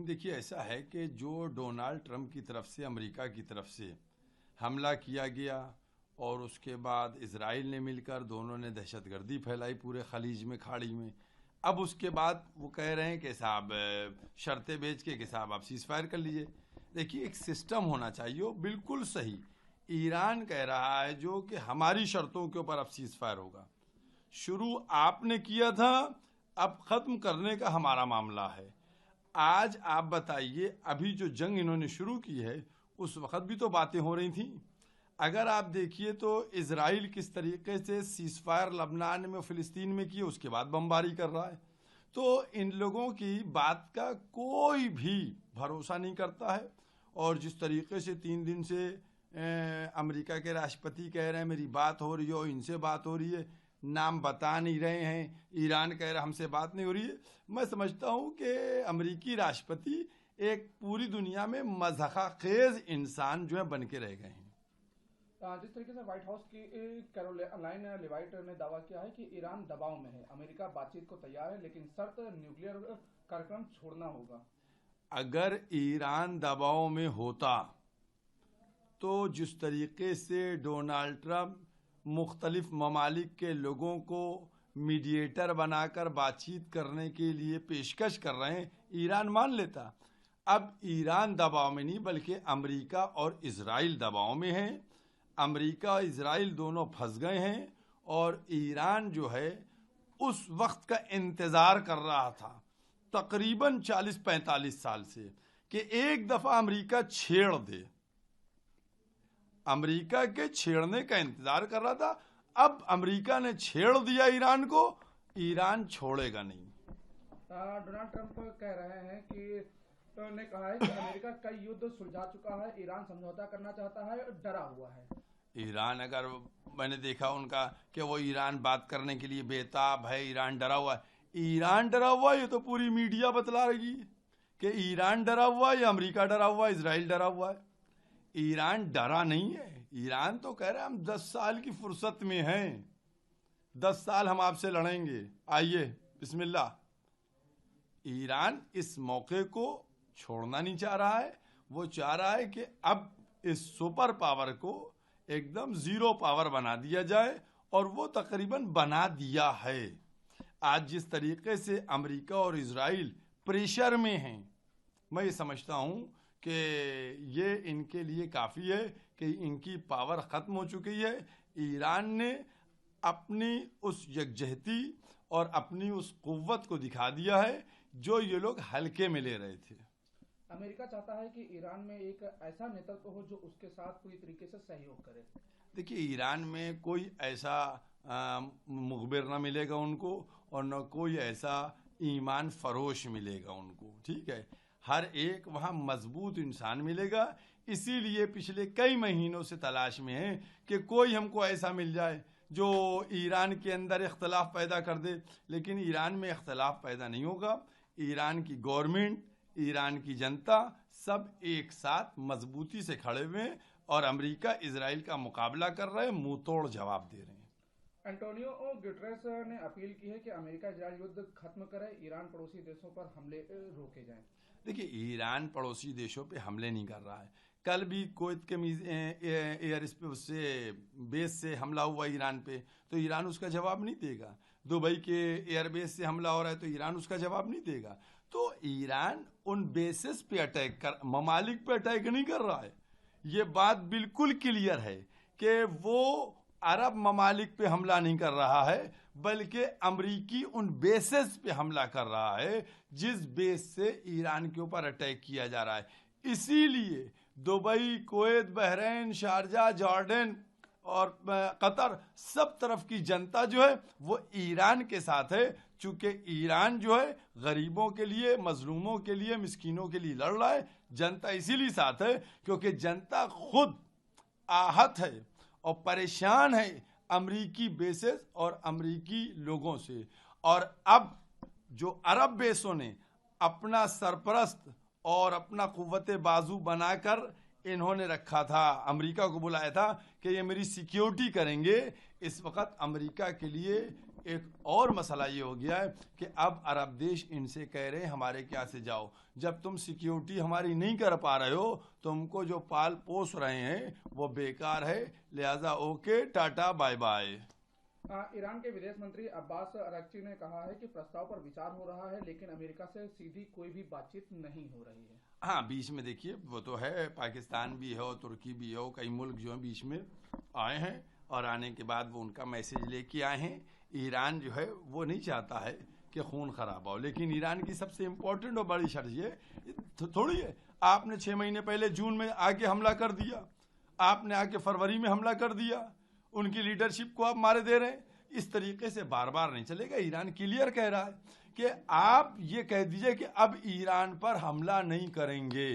देखिए, ऐसा है कि जो डोनाल्ड ट्रंप की तरफ से, अमेरिका की तरफ से हमला किया गया और उसके बाद इजराइल ने मिलकर दोनों ने दहशतगर्दी फैलाई पूरे खलीज में, खाड़ी में। अब उसके बाद वो कह रहे हैं कि साहब शर्तें बेच के कि साहब आप सीज फायर कर लीजिए। देखिए, एक सिस्टम होना चाहिए, बिल्कुल सही। ईरान कह रहा है जो कि हमारी शर्तों के ऊपर अब सीज फायर होगा। शुरू आपने किया था, अब खत्म करने का हमारा मामला है। आज आप बताइए, अभी जो जंग इन्होंने शुरू की है उस वक्त भी तो बातें हो रही थी। अगर आप देखिए तो इजराइल किस तरीके से सीज फायर लबनान में, फिलिस्तीन में किए, उसके बाद बमबारी कर रहा है। तो इन लोगों की बात का कोई भी भरोसा नहीं करता है। और जिस तरीके से 3 दिन से अमेरिका के राष्ट्रपति कह रहे हैं मेरी बात हो रही हो, इनसे बात हो रही है, नाम बता नहीं रहे हैं, ईरान कह रहा हमसे बात नहीं हो रही है। मैं समझता हूं कि अमेरिकी राष्ट्रपति एक पूरी दुनिया में मज़ाक़खेज़ इंसान जो है बन के रह गए हैं। जिस तरीके से व्हाइट हाउस की कैरोलाइन लेविट ने दावा किया है कि ईरान दबाव में है, अमेरिका बातचीत को तैयार है, लेकिन शर्त न्यूक्लियर कार्यक्रम छोड़ना होगा। अगर ईरान दबाव में होता तो जिस तरीके से डोनाल्ड ट्रंप मुख्तलिफ ममालिक के लोगों को मीडिएटर बनाकर बातचीत करने के लिए पेशकश कर रहे हैं, ईरान मान लेता। अब ईरान दबाव में नहीं, बल्कि अमेरिका और इजराइल दबाव में हैं। अमेरिका और इजराइल दोनों फंस गए हैं और ईरान जो है उस वक्त का इंतज़ार कर रहा था तकरीबन 40-45 साल से कि एक दफ़ा अमेरिका छेड़ दे। अमेरिका के छेड़ने का इंतजार कर रहा था। अब अमेरिका ने छेड़ दिया ईरान को, ईरान छोड़ेगा नहीं। डोनाल्ड ट्रंप कह रहे हैं कि ने कहा है कि अमेरिका कई युद्ध सुलझा चुका है, ईरान समझौता करना चाहता है और डरा हुआ है। ईरान, अगर मैंने देखा उनका कि वो ईरान बात करने के लिए बेताब है, ईरान डरा हुआ है। ईरान डरा हुआ है, ये तो पूरी मीडिया बतला रही है कि ईरान डरा हुआ है या अमेरिका डरा हुआ है, इजराइल डरा हुआ है। ईरान डरा नहीं है। ईरान तो कह रहा है हम 10 साल की फुर्सत में हैं, 10 साल हम आपसे लड़ेंगे, आइए बिस्मिल्लाह। ईरान इस मौके को छोड़ना नहीं चाह रहा है। वो चाह रहा है कि अब इस सुपर पावर को एकदम जीरो पावर बना दिया जाए, और वो तकरीबन बना दिया है। आज जिस तरीके से अमेरिका और इजराइल प्रेशर में हैं, मैं ये समझता हूँ कि ये इनके लिए काफ़ी है कि इनकी पावर ख़त्म हो चुकी है। ईरान ने अपनी उस यकजहती और अपनी उस क़ुव्वत को दिखा दिया है जो ये लोग हल्के में ले रहे थे। अमेरिका चाहता है कि ईरान में एक ऐसा नेतृत्व हो जो उसके साथ पूरी तरीके से सहयोग करे। देखिए, ईरान में कोई ऐसा मुखबिर ना मिलेगा उनको, और न कोई ऐसा ईमान फरोश मिलेगा उनको, ठीक है। हर एक वहाँ मजबूत इंसान मिलेगा। इसीलिए पिछले कई महीनों से तलाश में है कि कोई हमको ऐसा मिल जाए जो ईरान के अंदर इख्तलाफ पैदा कर दे। लेकिन ईरान में इख्तलाफ पैदा नहीं होगा। ईरान की गवर्नमेंट, ईरान की जनता सब एक साथ मजबूती से खड़े हुए हैं और अमेरिका इजराइल का मुकाबला कर रहे हैं, मुंह तोड़ जवाब दे रहे हैं। एंटोनियो गुटेरेस ने अपील की है कि अमेरिका इजराइल युद्ध खत्म करे, ईरान पड़ोसी देशों पर हमले रोके जाएं। देखिए, ईरान पड़ोसी देशों पे हमले नहीं कर रहा है। कल भी कुवैत के एयर उससे बेस से हमला हुआ ईरान पे, तो ईरान उसका जवाब नहीं देगा। दुबई के एयरबेस से हमला हो रहा है तो ईरान उसका जवाब नहीं देगा। तो ईरान उन बेसिस पे अटैक कर, ममालिक पे अटैक नहीं कर रहा है। ये बात बिल्कुल क्लियर है कि वो अरब ममालिक पे हमला नहीं कर रहा है, बल्कि अमरीकी उन बेसिस पे हमला कर रहा है जिस बेस से ईरान के ऊपर अटैक किया जा रहा है। इसीलिए Dubai, Kuwait, Bahrain, Sharjah, Jordan और कतर, सब तरफ की जनता जो है वो ईरान के साथ है। चूंकि ईरान जो है गरीबों के लिए, मजलूमों के लिए, मिस्कीनों के लिए लड़ रहा है। जनता इसीलिए साथ है क्योंकि जनता खुद आहत है और परेशान है अमरीकी बेसेस और अमरीकी लोगों से। और अब जो अरब बेसों ने अपना सरपरस्त और अपना कुव्वत बाजू बनाकर इन्होंने रखा था, अमेरिका को बुलाया था कि ये मेरी सिक्योरिटी करेंगे। इस वक्त अमेरिका के लिए एक और मसला ये हो गया है कि अब अरब देश इनसे कह रहे हैं हमारे क्या से जाओ, जब तुम सिक्योरिटी हमारी नहीं कर पा रहे हो, तुमको जो पाल पोस रहे हैं वो बेकार है, लिहाजा okay tata bye bye. Iran के विदेश मंत्री अब्बास अराक्ची ने कहा है कि प्रस्ताव पर विचार हो रहा है, लेकिन अमेरिका से सीधी कोई भी बातचीत नहीं हो रही है। हाँ, बीच में देखिए वो तो है, पाकिस्तान भी है और तुर्की भी है, कई मुल्क जो है बीच में आए हैं और आने के बाद वो उनका मैसेज लेके आए हैं। ईरान जो है वो नहीं चाहता है कि खून खराब हो, लेकिन ईरान की सबसे इम्पोर्टेंट और बड़ी शर्त ये थोड़ी है आपने 6 महीने पहले जून में आके हमला कर दिया, आपने आके फरवरी में हमला कर दिया, उनकी लीडरशिप को आप मारे दे रहे हैं। इस तरीके से बार बार नहीं चलेगा। ईरान क्लियर कह रहा है कि आप ये कह दीजिए कि अब ईरान पर हमला नहीं करेंगे,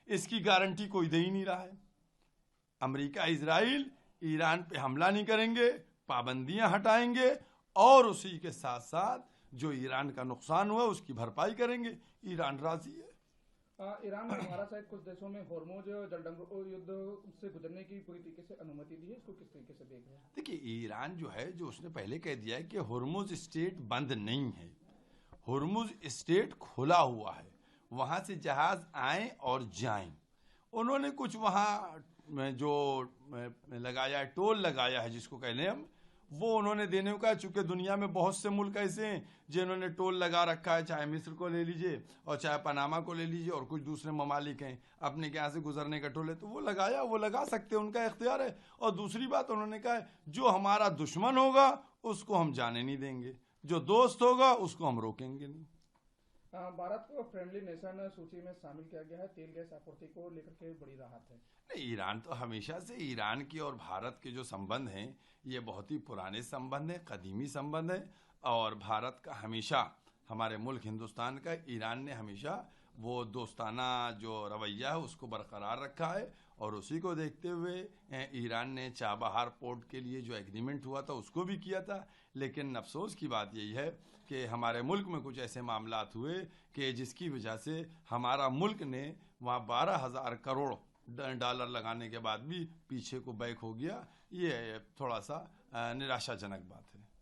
इसकी गारंटी कोई दे ही नहीं रहा है। अमेरिका इजराइल ईरान पे हमला नहीं करेंगे, पाबंदियां हटाएंगे और उसी के साथ साथ जो ईरान का नुकसान हुआ उसकी भरपाई करेंगे। ईरान राजी है। ईरान ने भारत सहित कुछ देशों में होर्मुज जलडंगो युद्ध से गुजरने की पूरी तरीके से अनुमति दी है, इसको किस तरीके से देख रहे हैं? देखिए, ईरान जो है जो उसने पहले कह दिया है कि होर्मुज स्ट्रेट बंद नहीं है, होर्मुज स्ट्रेट खुला हुआ है, वहां से जहाज आए और जाएं। उन्होंने कुछ वहां जो लगाया है, टोल लगाया है जिसको कहने हम, वो उन्होंने देने का, चूंकि दुनिया में बहुत से मुल्क ऐसे हैं जिन्होंने टोल लगा रखा है, चाहे मिस्र को ले लीजिए और चाहे पनामा को ले लीजिए और कुछ दूसरे ममालिक हैं अपने के यहाँ से गुजरने का टोल है, तो वो लगा सकते हैं, उनका इख्तियार है। और दूसरी बात उन्होंने कहा है जो हमारा दुश्मन होगा उसको हम जाने नहीं देंगे, जो दोस्त होगा उसको हम रोकेंगे नहीं। भारत को फ्रेंडली नेशन सूची में शामिल किया गया है, तेल गैस आपूर्ति को लेकर के बड़ी राहत है। नहीं, ईरान तो हमेशा से, ईरान की और भारत के जो संबंध हैं ये बहुत ही पुराने संबंध हैं, कदीमी संबंध हैं, और भारत का हमेशा, हमारे मुल्क हिंदुस्तान का, ईरान ने हमेशा वो दोस्ताना जो रवैया है उसको बरकरार रखा है। और उसी को देखते हुए ईरान ने चाबहार पोर्ट के लिए जो एग्रीमेंट हुआ था उसको भी किया था। लेकिन अफसोस की बात यही है कि हमारे मुल्क में कुछ ऐसे मामलात हुए कि जिसकी वजह से हमारा मुल्क ने वहाँ 12,000 करोड़ डॉलर लगाने के बाद भी पीछे को बैक हो गया। ये थोड़ा सा निराशाजनक बात है।